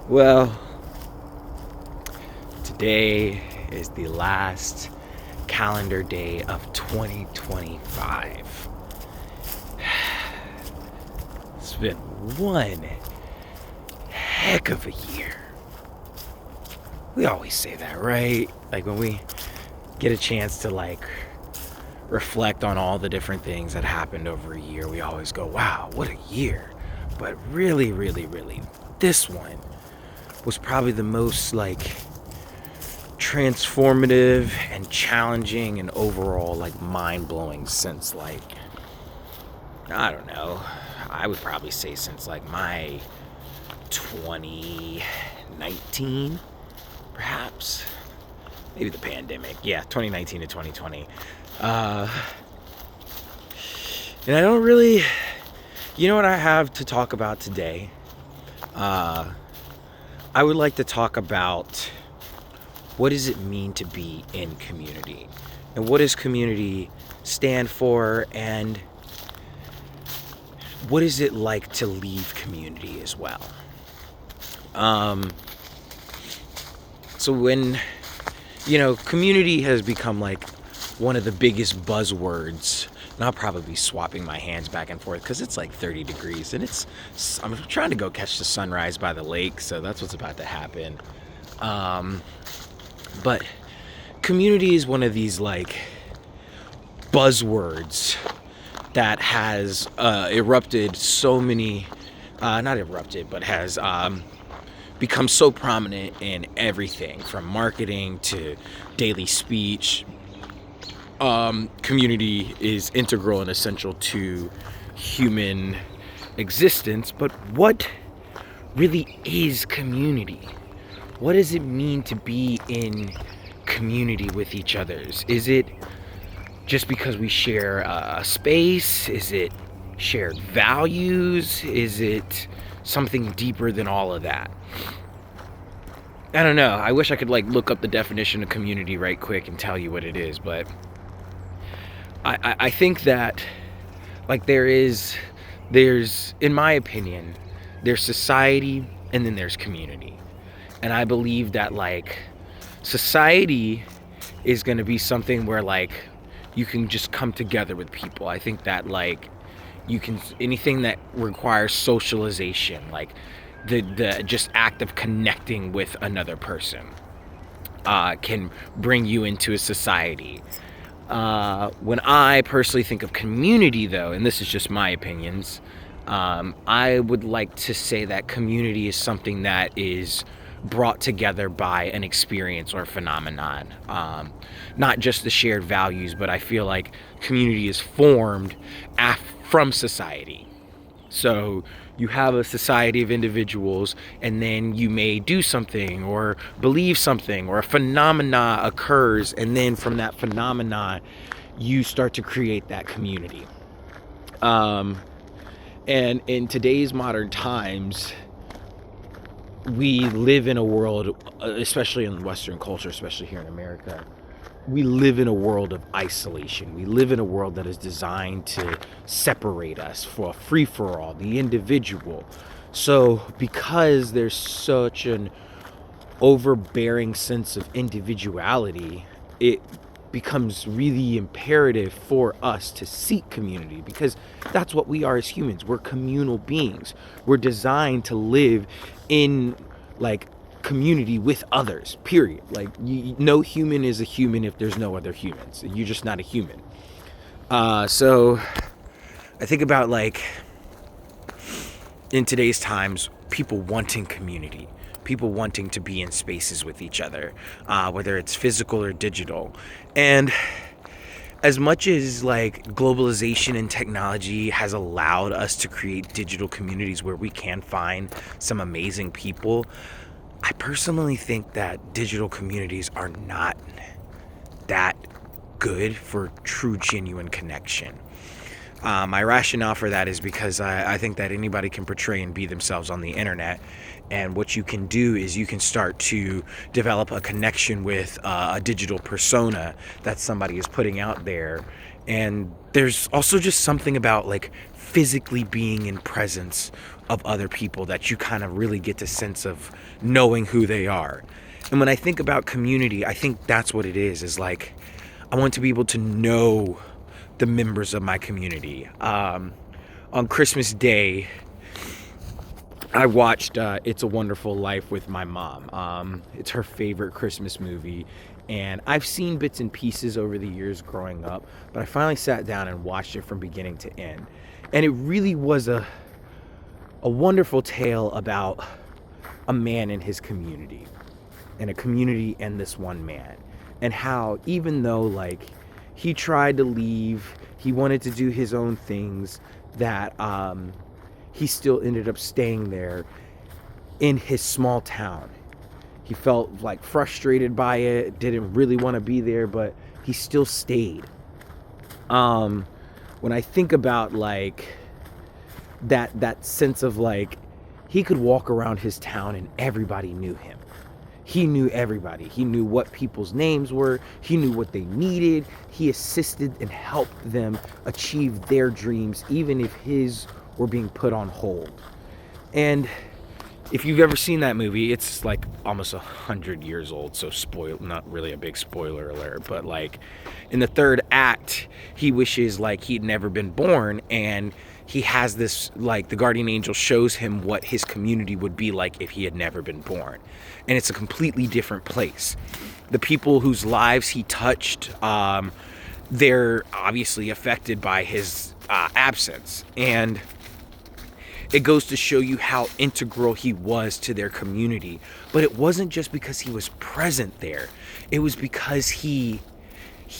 Well, today is the last calendar day of 2025. It's been one heck of a year. We always say that, right? Like when we get a chance to reflect on all the different things that happened over a year, we always go, wow, what a year. But really, this one was probably the most transformative and challenging and overall mind-blowing since I don't know, I would probably say since my 2019, perhaps, maybe the pandemic. Yeah, 2019 to 2020. And I don't really, what I have to talk about today? I would like to talk about what does it mean to be in community, and what does community stand for, and what is it like to leave community as well. So when community has become one of the biggest buzzwords, and I'll probably be swapping my hands back and forth because it's 30 degrees and I'm trying to go catch the sunrise by the lake, so that's what's about to happen. But community is one of these buzzwords that has erupted so many, not erupted, but has become so prominent in everything from marketing to daily speech. Community is integral and essential to human existence, but what really is community? What does it mean to be in community with each others? Is it just because we share a space? Is it shared values? Is it something deeper than all of that? I don't know. I wish I could look up the definition of community right quick and tell you what it is, but I think that there's, in my opinion, there's society and then there's community. And I believe that society is going to be something where you can just come together with people. I think that you can, anything that requires socialization, the just act of connecting with another person can bring you into a society. When I personally think of community, though, and this is just my opinions, I would like to say that community is something that is brought together by an experience or phenomenon, not just the shared values, but I feel like community is formed from society. So you have a society of individuals, and then you may do something or believe something, or a phenomena occurs, and then from that phenomena you start to create that community. And in today's modern times, we live in a world, especially in Western culture, especially here in America, we live in a world of isolation. We live in a world that is designed to separate us for a free-for-all, the individual. So because there's such an overbearing sense of individuality, it becomes really imperative for us to seek community, because that's what we are as humans. We're communal beings. We're designed to live in community with others, period. No human is a human if there's no other humans. You're just not a human. So I think about in today's times, people wanting community, people wanting to be in spaces with each other, whether it's physical or digital. And as much as globalization and technology has allowed us to create digital communities where we can find some amazing people, I personally think that digital communities are not that good for true, genuine connection. My rationale for that is because I think that anybody can portray and be themselves on the internet. And what you can do is you can start to develop a connection with a digital persona that somebody is putting out there. And there's also just something about like physically being in presence of other people that you kind of really get a sense of knowing who they are. And when I think about community, I think that's what it is like I want to be able to know the members of my community. On Christmas Day, I watched It's a Wonderful Life with my mom. It's her favorite Christmas movie, and I've seen bits and pieces over the years growing up, but I finally sat down and watched it from beginning to end. And it really was a wonderful tale about a man in his community, and a community and this one man, and how even though like he tried to leave, he wanted to do his own things, that he still ended up staying there in his small town. He felt like frustrated by it, didn't really want to be there, but he still stayed. When I think about like that sense of like he could walk around his town and everybody knew him. He knew everybody. He knew what people's names were. He knew what they needed. He assisted and helped them achieve their dreams, even if his were being put on hold. And if you've ever seen that movie, it's like almost 100 years old, so not really a big spoiler alert, but like in the third act, he wishes like he'd never been born, and he has this, like, the guardian angel shows him what his community would be like if he had never been born. And it's a completely different place. The people whose lives he touched, they're obviously affected by his absence. And it goes to show you how integral he was to their community. But it wasn't just because he was present there. It was because he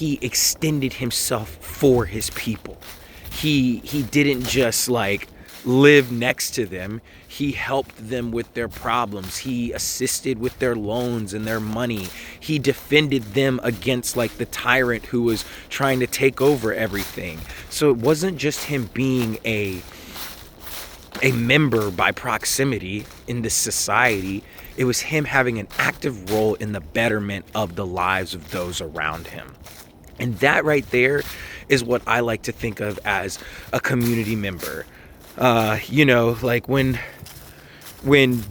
extended himself for his people. He didn't just like live next to them. He helped them with their problems. He assisted with their loans and their money. He defended them against like the tyrant who was trying to take over everything. So it wasn't just him being a member by proximity in this society. It was him having an active role in the betterment of the lives of those around him. And that right there is what I like to think of as a community member. Like when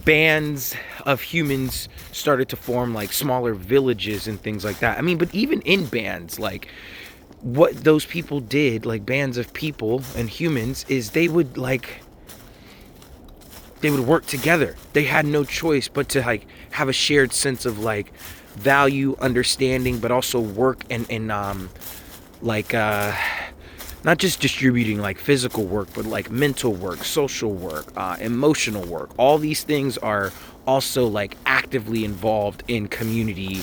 bands of humans started to form like smaller villages and things like that. I mean, but even in bands, like what those people did, like bands of people and humans, is they would work together. They had no choice but to like have a shared sense of like value, understanding, but also work and not just distributing like physical work, but like mental work, social work, emotional work. All these things are also like actively involved in community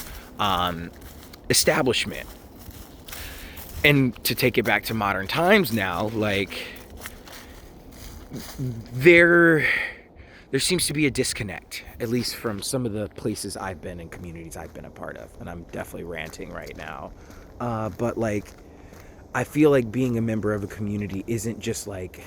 establishment. And to take it back to modern times now, like there seems to be a disconnect, at least from some of the places I've been and communities I've been a part of. And I'm definitely ranting right now. But like, I feel like being a member of a community isn't just like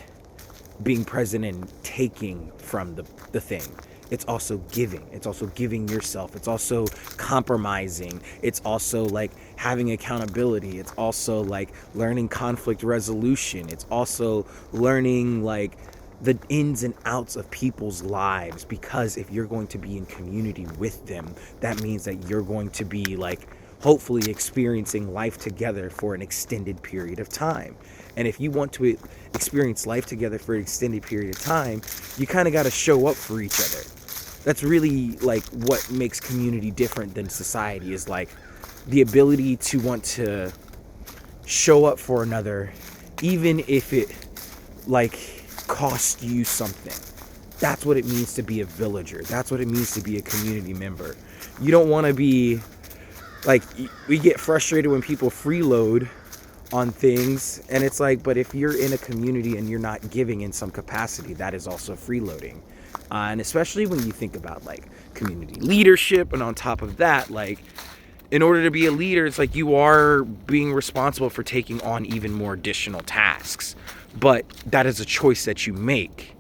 being present and taking from the thing. It's also giving. It's also giving yourself. It's also compromising. It's also like having accountability. It's also like learning conflict resolution. It's also learning like the ins and outs of people's lives, because if you're going to be in community with them, that means that you're going to be like hopefully experiencing life together for an extended period of time. And if you want to experience life together for an extended period of time, you kind of got to show up for each other. That's really like what makes community different than society, is like the ability to want to show up for another, even if it like cost you something. That's what it means to be a villager. That's what it means to be a community member. You don't want to be like, we get frustrated when people freeload on things, and it's like, but if you're in a community and you're not giving in some capacity, that is also freeloading. And especially when you think about like community leadership, and on top of that, like in order to be a leader, it's like you are being responsible for taking on even more additional tasks. But that is a choice that you make.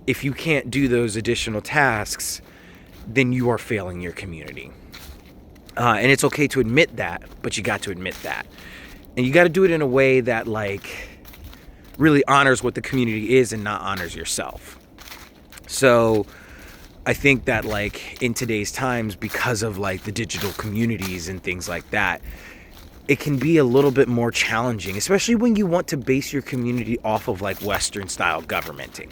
If you can't do those additional tasks, then you are failing your community. And it's okay to admit that, but you got to admit that. And you got to do it in a way that like really honors what the community is and not honors yourself. So I think that like in today's times, because of like the digital communities and things like that, it can be a little bit more challenging, especially when you want to base your community off of like Western style governmenting.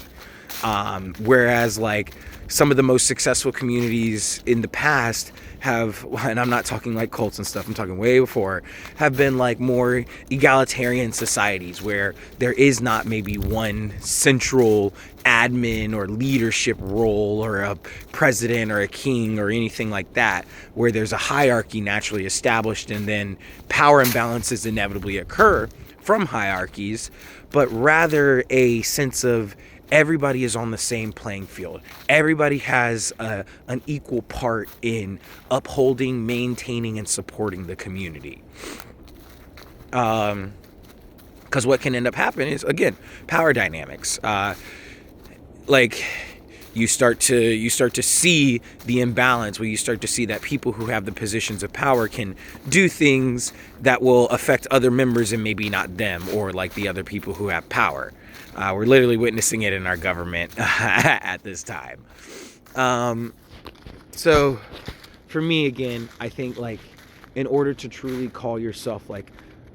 Whereas like some of the most successful communities in the past have, and I'm not talking like cults and stuff, I'm talking way before, have been like more egalitarian societies where there is not maybe one central admin or leadership role or a president or a king or anything like that, where there's a hierarchy naturally established and then power imbalances inevitably occur from hierarchies, but rather a sense of everybody is on the same playing field. Everybody has an equal part in upholding, maintaining, and supporting the community. Because what can end up happening is, again, power dynamics. Like you start to see the imbalance, where you start to see that people who have the positions of power can do things that will affect other members and maybe not them, or like the other people who have power. We're literally witnessing it in our government at this time. So for me, again, I think like in order to truly call yourself like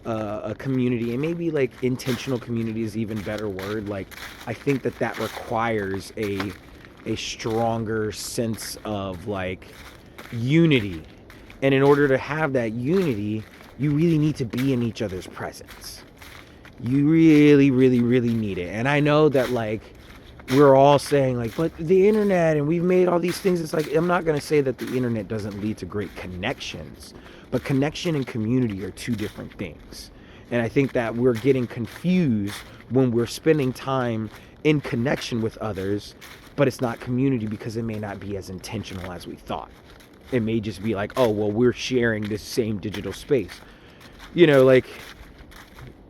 a community, and maybe like intentional community is even better word, like I think that requires a stronger sense of like unity. And in order to have that unity, you really need to be in each other's presence. You really, really, really need it. And I know that like we're all saying like, but the internet and we've made all these things. It's like, I'm not going to say that the internet doesn't lead to great connections, but connection and community are two different things. And I think that we're getting confused when we're spending time in connection with others, but it's not community because it may not be as intentional as we thought. It may just be like, oh, well, we're sharing this same digital space. You know, like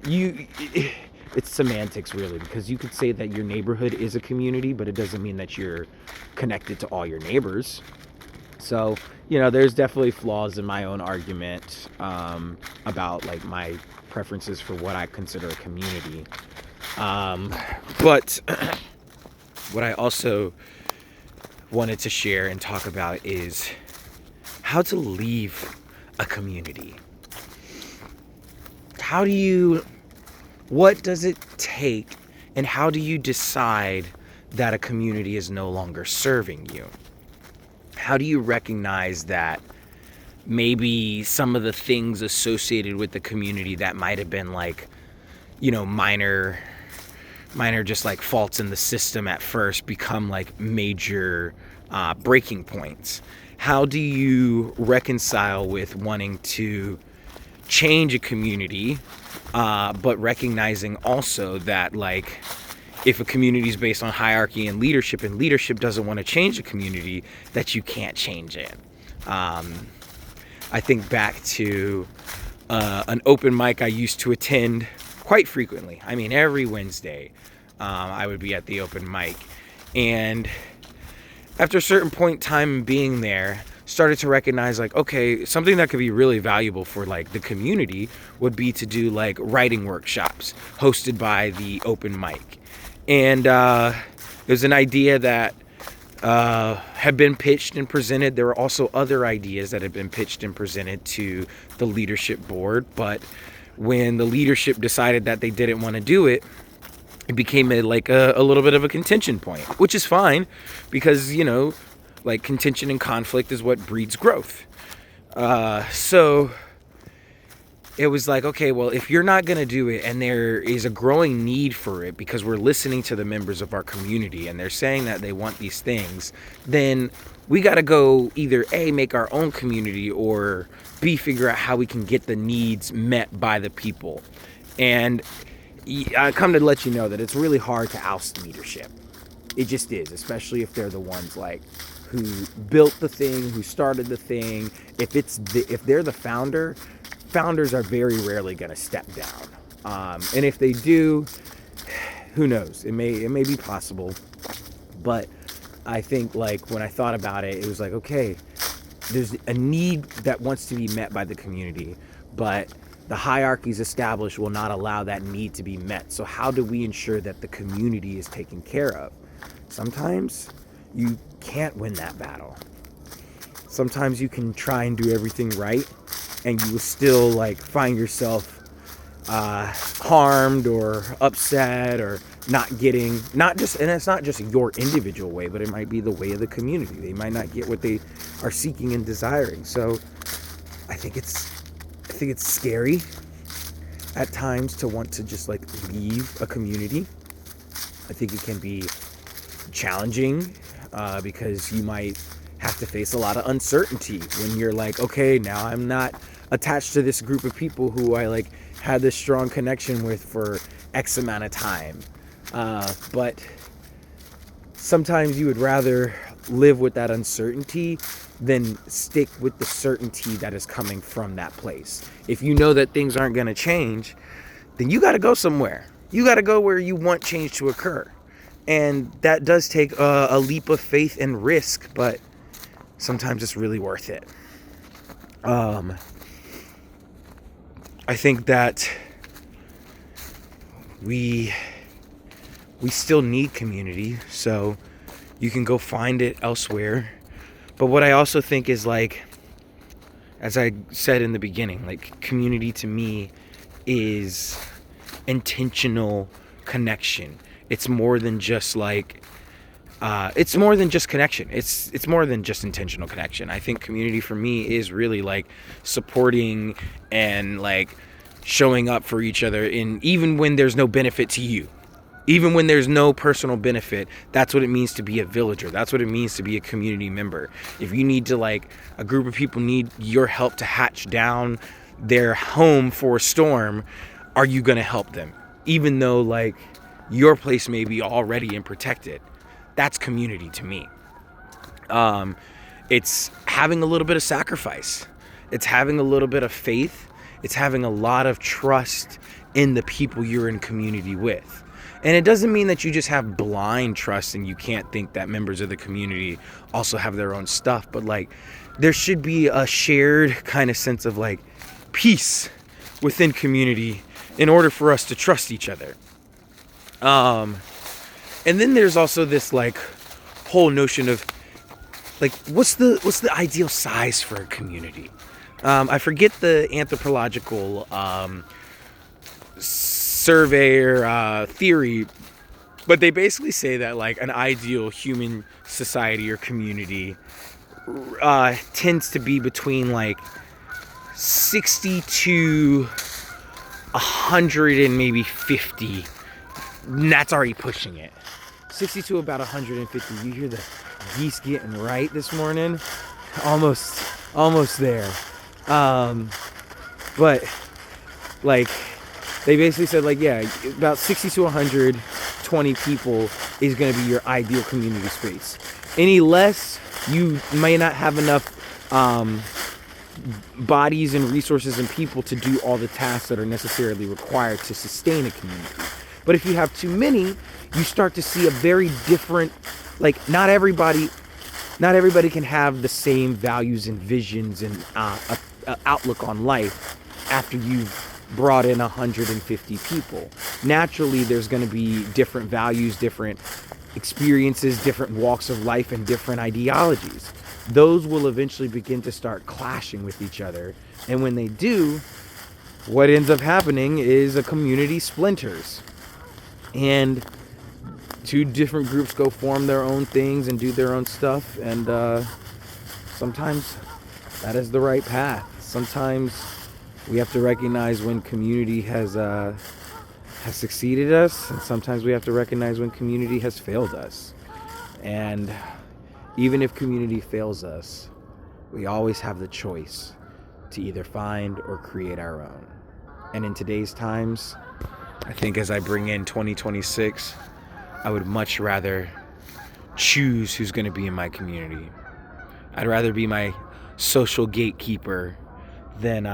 it's semantics really, because you could say that your neighborhood is a community, but it doesn't mean that you're connected to all your neighbors. So, you know, there's definitely flaws in my own argument about like my preferences for what I consider a community. But what I also wanted to share and talk about is how to leave a community. What does it take, and how do you decide that a community is no longer serving you? How do you recognize that maybe some of the things associated with the community that might have been like, you know, minor just like faults in the system at first become like major breaking points? How do you reconcile with wanting to change a community, but recognizing also that like if a community is based on hierarchy and leadership doesn't want to change a community, that you can't change it? I think back to an open mic I used to attend quite frequently. I mean, every Wednesday I would be at the open mic, and after a certain point in time being there, started to recognize like, okay, something that could be really valuable for like the community would be to do like writing workshops hosted by the open mic. And it was an idea that had been pitched and presented. There were also other ideas that had been pitched and presented to the leadership board, but when the leadership decided that they didn't want to do it, it became a little bit of a contention point, which is fine because, you know, like contention and conflict is what breeds growth. So it was like, okay, well, if you're not going to do it and there is a growing need for it because we're listening to the members of our community and they're saying that they want these things, then we got to go either A, make our own community, or B, figure out how we can get the needs met by the people. And I come to let you know that it's really hard to oust leadership. It just is, especially if they're the ones like who built the thing, who started the thing. If they're the founder, founders are very rarely going to step down. And if they do, who knows? It may be possible. But I think like when I thought about it, it was like, okay, there's a need that wants to be met by the community, but the hierarchies established will not allow that need to be met. So how do we ensure that the community is taken care of? Sometimes you can't win that battle. Sometimes you can try and do everything right, and you will still like find yourself harmed or upset, or not just, and it's not just your individual way, but it might be the way of the community. They might not get what they are seeking and desiring. So I think it's scary at times to want to just like leave a community. I think it can be challenging because you might have to face a lot of uncertainty when you're like, okay, now I'm not attached to this group of people who I like had this strong connection with for X amount of time. But sometimes you would rather live with that uncertainty than stick with the certainty that is coming from that place. If you know that things aren't going to change, then you got to go somewhere. You got to go where you want change to occur. And that does take a leap of faith and risk, but sometimes it's really worth it. I think that we still need community, so you can go find it elsewhere. But what I also think is, like, as I said in the beginning, like, community to me is intentional connection. It's more than just like it's more than just connection. It's more than just intentional connection. I think community for me is really like supporting and like showing up for each other, in even when there's no benefit to you. Even when there's no personal benefit, that's what it means to be a villager. That's what it means to be a community member. If you need to, like, a group of people need your help to hatch down their home for a storm, are you going to help them? Even though, like, your place may be already and protected. That's community to me. It's having a little bit of sacrifice. It's having a little bit of faith. It's having a lot of trust in the people you're in community with. And it doesn't mean that you just have blind trust and you can't think that members of the community also have their own stuff. But like, there should be a shared kind of sense of like peace within community in order for us to trust each other. And then there's also this like whole notion of like, what's the ideal size for a community? I forget the anthropological survey or theory, but they basically say that like an ideal human society or community tends to be between like 60 to 100 and maybe 50. And that's already pushing it. 60 to about 150. You hear the geese getting right this morning? Almost there. But like, they basically said like, yeah, about 60 to 120 people is going to be your ideal community space. Any less, you may not have enough bodies and resources and people to do all the tasks that are necessarily required to sustain a community. But if you have too many, you start to see a very different, like, not everybody can have the same values and visions and outlook on life after you've brought in 150 people. Naturally, there's going to be different values, different experiences, different walks of life, and different ideologies. Those will eventually begin to start clashing with each other. And when they do, what ends up happening is a community splinters. And two different groups go form their own things and do their own stuff. And sometimes that is the right path. Sometimes we have to recognize when community has succeeded us, and sometimes we have to recognize when community has failed us. And even if community fails us, we always have the choice to either find or create our own. And in today's times, I think as I bring in 2026, I would much rather choose who's going to be in my community. I'd rather be my social gatekeeper than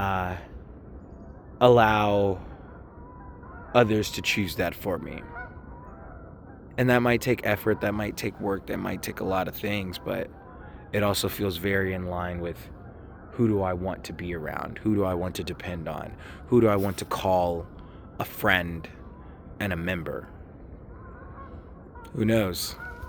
allow others to choose that for me. And that might take effort, that might take work, that might take a lot of things, but it also feels very in line with Who do I want to be around? Who do I want to depend on? Who do I want to call a friend and a member? Who knows?